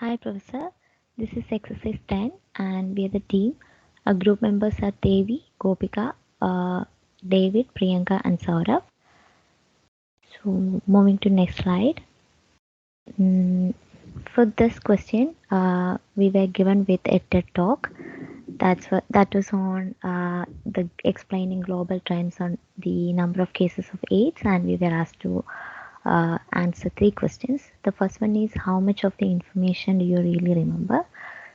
Hi, Professor. This is exercise 10, and we are the team. Our group members are Devi, Gopika, David, Priyanka, and Saurabh. So, moving to next slide. Mm, for this question, we were given with a TED talk. That was on the explaining global trends on the number of cases of AIDS, and we were asked to answer three questions. The first one is, how much of the information do you really remember?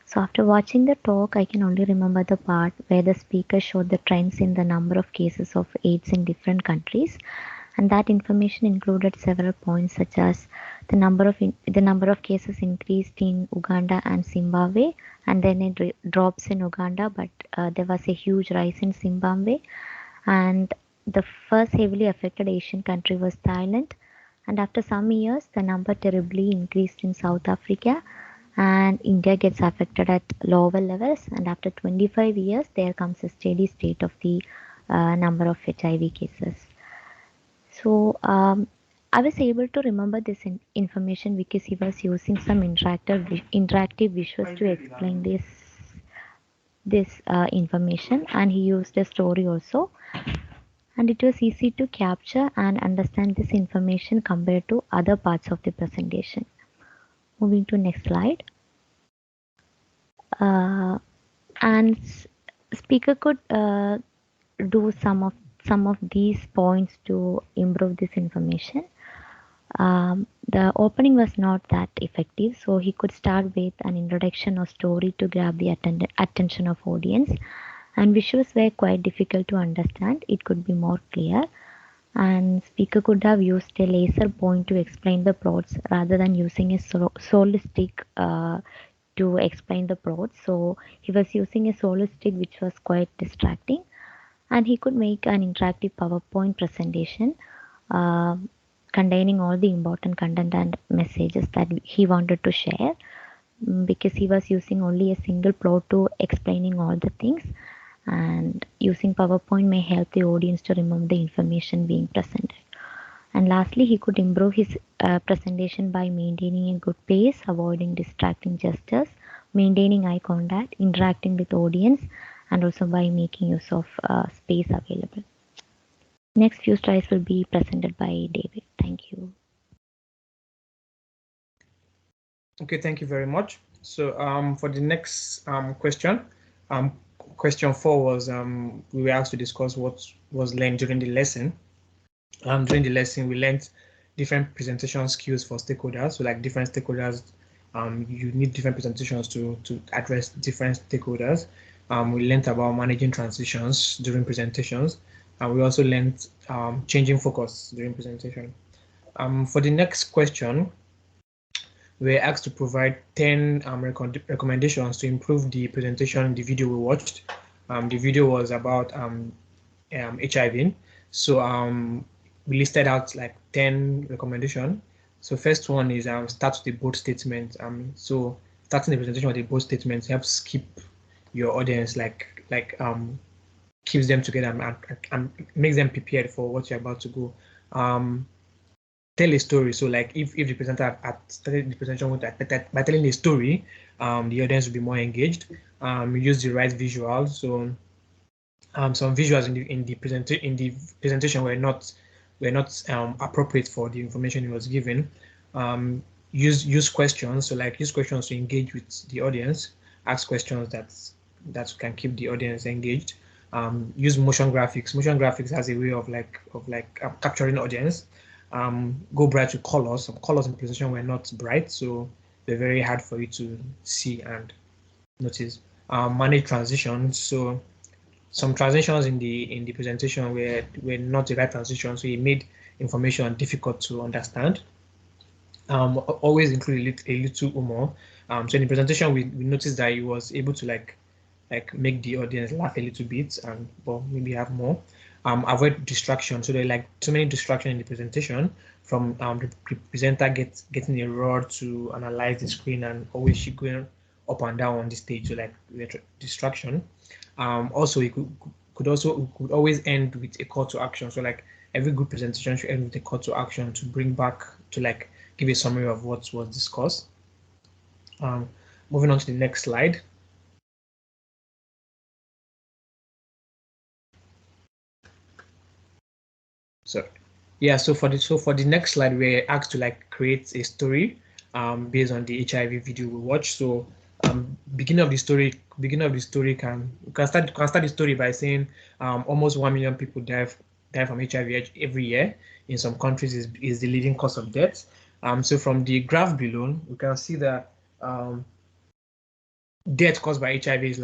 So after watching the talk, I can only remember the part where the speaker showed the trends in the number of cases of AIDS in different countries, and that information included several points such as the number of cases increased in Uganda and Zimbabwe, and then it drops in Uganda, but there was a huge rise in Zimbabwe, and the first heavily affected Asian country was Thailand, and after some years, the number terribly increased in South Africa, and India gets affected at lower levels. And after 25 years, there comes a steady state of the number of HIV cases. So I was able to remember this information because he was using some interactive visuals to explain this information, and he used a story also, and it was easy to capture and understand this information compared to other parts of the presentation. Moving to next slide. And speaker could do some of these points to improve this information. The opening was not that effective, so he could start with an introduction or story to grab the attention of audience, and visuals were quite difficult to understand. It could be more clear, and speaker could have used a laser point to explain the plots rather than using a solo stick to explain the plots. So he was using a solo stick, which was quite distracting, and he could make an interactive PowerPoint presentation uh, containing all the important content and messages that he wanted to share, because he was using only a single plot to explaining all the things, and using PowerPoint may help the audience to remember the information being presented. And lastly, he could improve his presentation by maintaining a good pace, avoiding distracting gestures, maintaining eye contact, interacting with audience, and also by making use of space available. Next few slides will be presented by David. Thank you. Okay, thank you very much. So for the next question, question 4 was we were asked to discuss what was learned during the lesson. During the lesson, we learned different presentation skills for stakeholders. So like different stakeholders, you need different presentations to address different stakeholders. We learned about managing transitions during presentations, and we also learned changing focus during presentation. For the next question, we were asked to provide 10 recommendations to improve the presentation in the video we watched. The video was about HIV. So we listed out like 10 recommendations. So first one is start with a bold statement. So starting the presentation with a bold statement helps keep your audience keeps them together and makes them prepared for what you're about to go. Tell a story. So like if the presenter had started the presentation by telling a story, the audience will be more engaged. Use the right visuals. So some visuals in the presentation were not appropriate for the information he was given. Use questions. So like use questions to engage with the audience. Ask questions that can keep the audience engaged. Use motion graphics. Motion graphics has a way of capturing audience. Go bright with colors. Some colors in presentation were not bright, so they're very hard for you to see and notice. Manage transitions. So some transitions in the presentation were not the right transitions, so it made information difficult to understand. Always include a little humor. So in the presentation, we noticed that he was able to like make the audience laugh a little bit, and maybe have more. Avoid distraction. So there are like too many distractions in the presentation, from the presenter getting a rod to analyze the screen and always she going up and down on the stage, so like distraction. Also, it could always end with a call to action. So like every good presentation should end with a call to action to bring back to like give a summary of what was discussed. Moving on to the next slide. So yeah, so for the next slide, we're asked to like create a story based on the HIV video we watch. So beginning of the story can start the story by saying almost 1 million people die from HIV every year. In some countries is the leading cause of death. So from the graph below, we can see that death caused by HIV is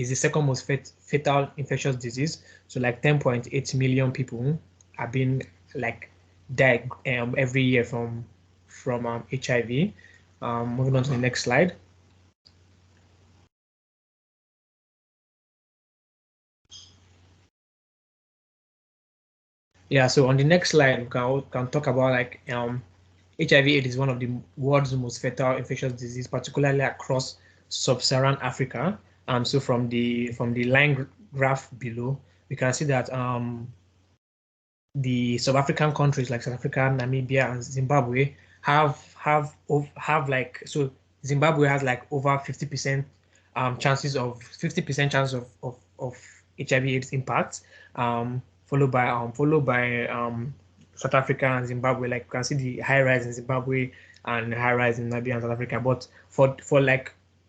the second most fatal infectious disease. So like 10.8 million people are being like died every year from HIV. Moving on to the next slide. Yeah, so on the next slide, we can talk about like HIV/AIDS is one of the world's most fatal infectious disease, particularly across sub-Saharan Africa. So from the line graph below, we can see that the South African countries like South Africa, Namibia, and Zimbabwe have like, so Zimbabwe has like over 50% chances of 50% chance of HIV/AIDS impact, followed by South Africa and Zimbabwe. Like you can see the high rise in Zimbabwe and high rise in Namibia and South Africa. But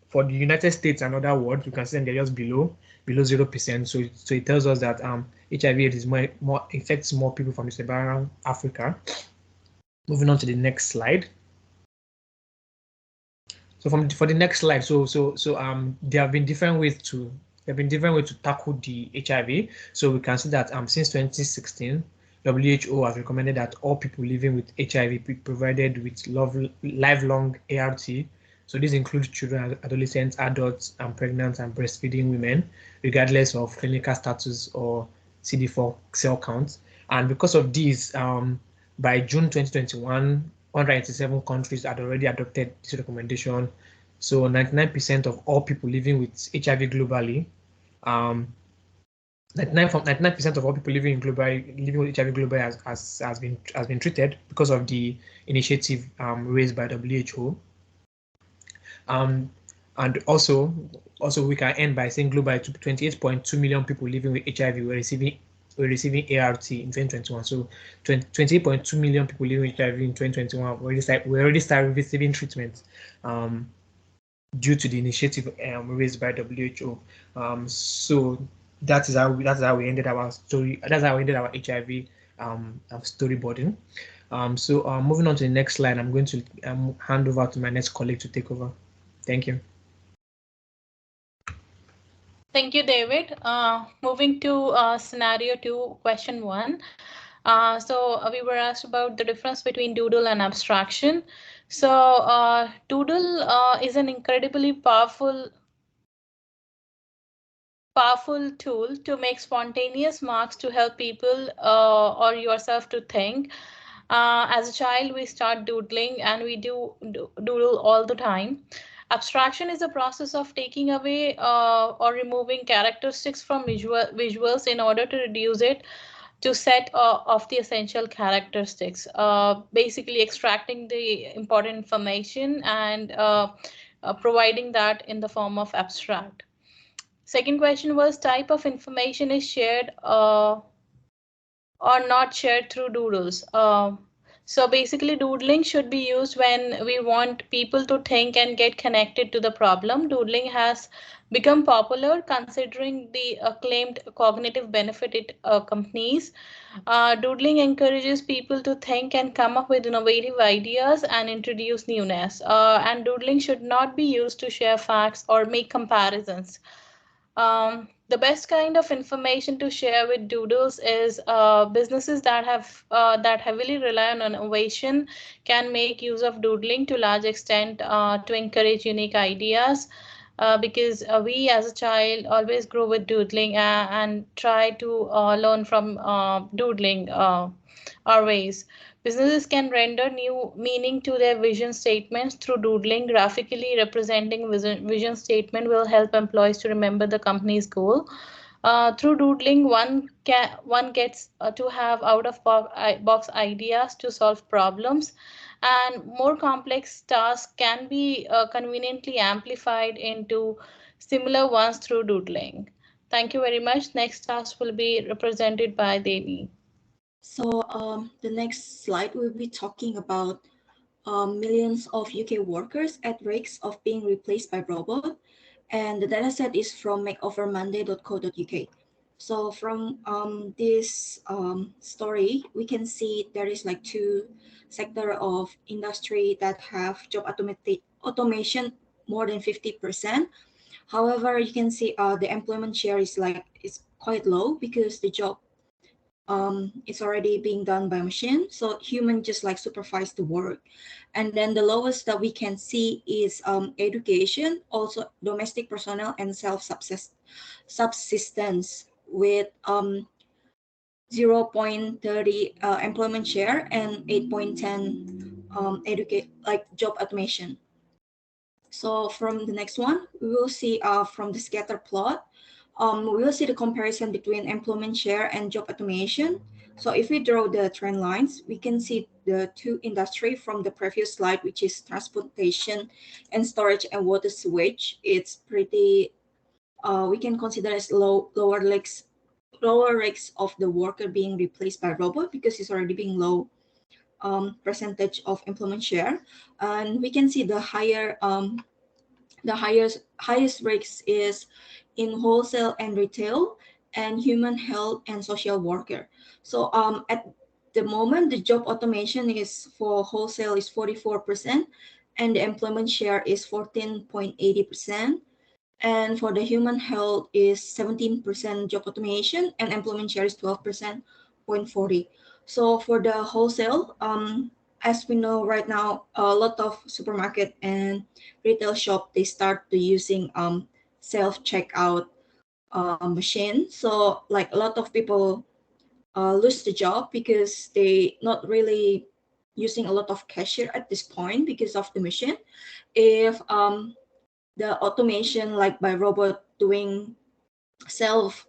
for the United States and other world, you can see them they're just below 0%. So it tells us that HIV/AIDS is more affects more people from the sub-Saharan Africa. Moving on to the next slide. So for the next slide, there have been different ways to tackle the HIV. So we can see that since 2016, WHO has recommended that all people living with HIV be provided with lifelong ART. So this includes children, adolescents, adults, and pregnant and breastfeeding women, regardless of clinical status or CD4 cell count. And because of this, by June 2021, 187 countries had already adopted this recommendation. So 99% of all people living with HIV globally, 99% of all people living with HIV globally has been treated because of the initiative raised by WHO. And also we can end by saying globally 28.2 million people living with HIV were receiving ART in 2021. So 28.2 million people living with HIV in 2021 we already started receiving treatment due to the initiative raised by WHO. So that is how we ended our story. That's how we ended our HIV storyboarding. So moving on to the next slide, I'm going to hand over to my next colleague to take over. Thank you. Thank you, David. Moving to scenario 2, question 1. So we were asked about the difference between doodle and abstraction. So doodle is an incredibly powerful tool to make spontaneous marks to help people or yourself to think. As a child, we start doodling and we doodle all the time. Abstraction is a process of taking away or removing characteristics from visuals in order to reduce it to set of the essential characteristics, basically extracting the important information and providing that in the form of abstract. Second question was type of information is shared or not shared through doodles. So basically doodling should be used when we want people to think and get connected to the problem. Doodling has become popular considering the claimed cognitive benefit it accompanies. Doodling encourages people to think and come up with innovative ideas and introduce newness. And doodling should not be used to share facts or make comparisons. The best kind of information to share with doodles is businesses that heavily rely on innovation can make use of doodling to large extent to encourage unique ideas. Because we as a child always grow with doodling and try to learn from doodling our ways. Businesses can render new meaning to their vision statements through doodling. Graphically representing vision statement will help employees to remember the company's goal. Through doodling, one gets to have out of box ideas to solve problems, and more complex tasks can be conveniently amplified into similar ones through doodling. Thank you very much. Next task will be represented by Devi. So the next slide will be talking about millions of UK workers at risk of being replaced by robot. And the dataset is from makeovermonday.co.uk. So from this story, we can see there is like two sector of industry that have job automation more than 50%. However, you can see the employment share is quite low because the job it's already being done by machine, so human just like supervise the work. And then the lowest that we can see is education, also domestic personnel and subsistence with 0.30 employment share and 8.10 educate like job automation. So from the next one, we will see from the scatter plot, we will see the comparison between employment share and job automation. So if we draw the trend lines, we can see the two industry from the previous slide, which is transportation and storage and water sewage. It's pretty, we can consider as lower risks of the worker being replaced by robot because it's already being low percentage of employment share. And we can see the highest risks is in wholesale and retail and human health and social worker. So at the moment, the job automation is for wholesale is 44% and the employment share is 14.80%. And for the human health is 17% job automation and employment share is 12.40%. So for the wholesale, as we know right now, a lot of supermarket and retail shop, they start to using self-checkout machine. So like a lot of people lose the job because they not really using a lot of cashier at this point because of the machine. If the automation like by robot doing self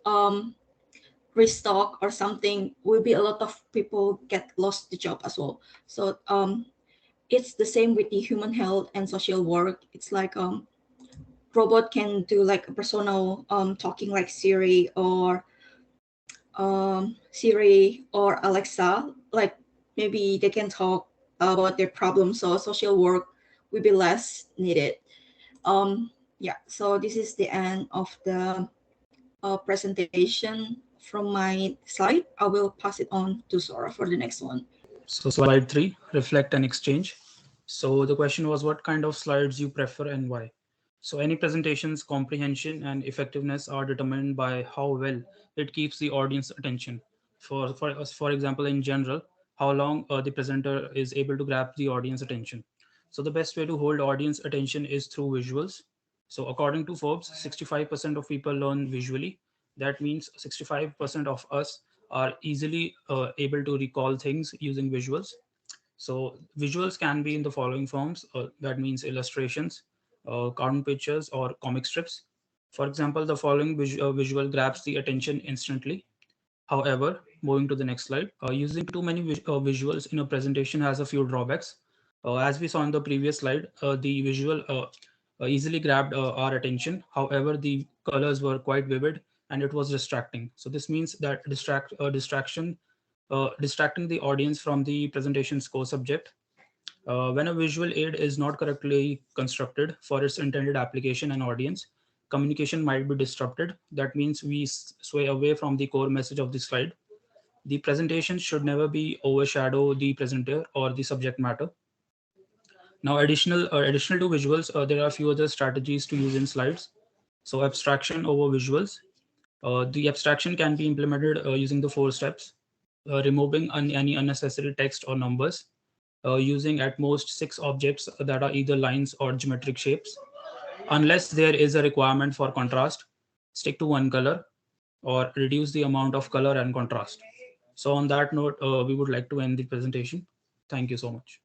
restock or something, will be a lot of people get lost the job as well. So it's the same with the human health and social work. It's like robot can do like a personal talking like Siri or Alexa, like maybe they can talk about their problems, so social work will be less needed. Yeah, so this is the end of the presentation from my slide. I will pass it on to Sora for the next one. So slide 3, reflect and exchange. So the question was what kind of slides you prefer and why. So any presentation's comprehension and effectiveness are determined by how well it keeps the audience attention. For example, in general, how long the presenter is able to grab the audience attention. So the best way to hold audience attention is through visuals. So according to Forbes, 65% of people learn visually. That means 65% of us are easily able to recall things using visuals. So visuals can be in the following forms. That means illustrations, cartoon pictures, or comic strips. For example, the following visual grabs the attention instantly. However, moving to the next slide, using too many visuals in a presentation has a few drawbacks. As we saw in the previous slide, the visual easily grabbed our attention. However, the colors were quite vivid and it was distracting. So this means that distracting the audience from the presentation's core subject. When a visual aid is not correctly constructed for its intended application and audience, communication might be disrupted. That means we sway away from the core message of the slide. The presentation should never be overshadow the presenter or the subject matter. Now, additional to visuals, there are a few other strategies to use in slides. So abstraction over visuals. The abstraction can be implemented using the 4 steps. Removing any unnecessary text or numbers. Using at most 6 objects that are either lines or geometric shapes. Unless there is a requirement for contrast, stick to one color or reduce the amount of color and contrast. So on that note, we would like to end the presentation. Thank you so much.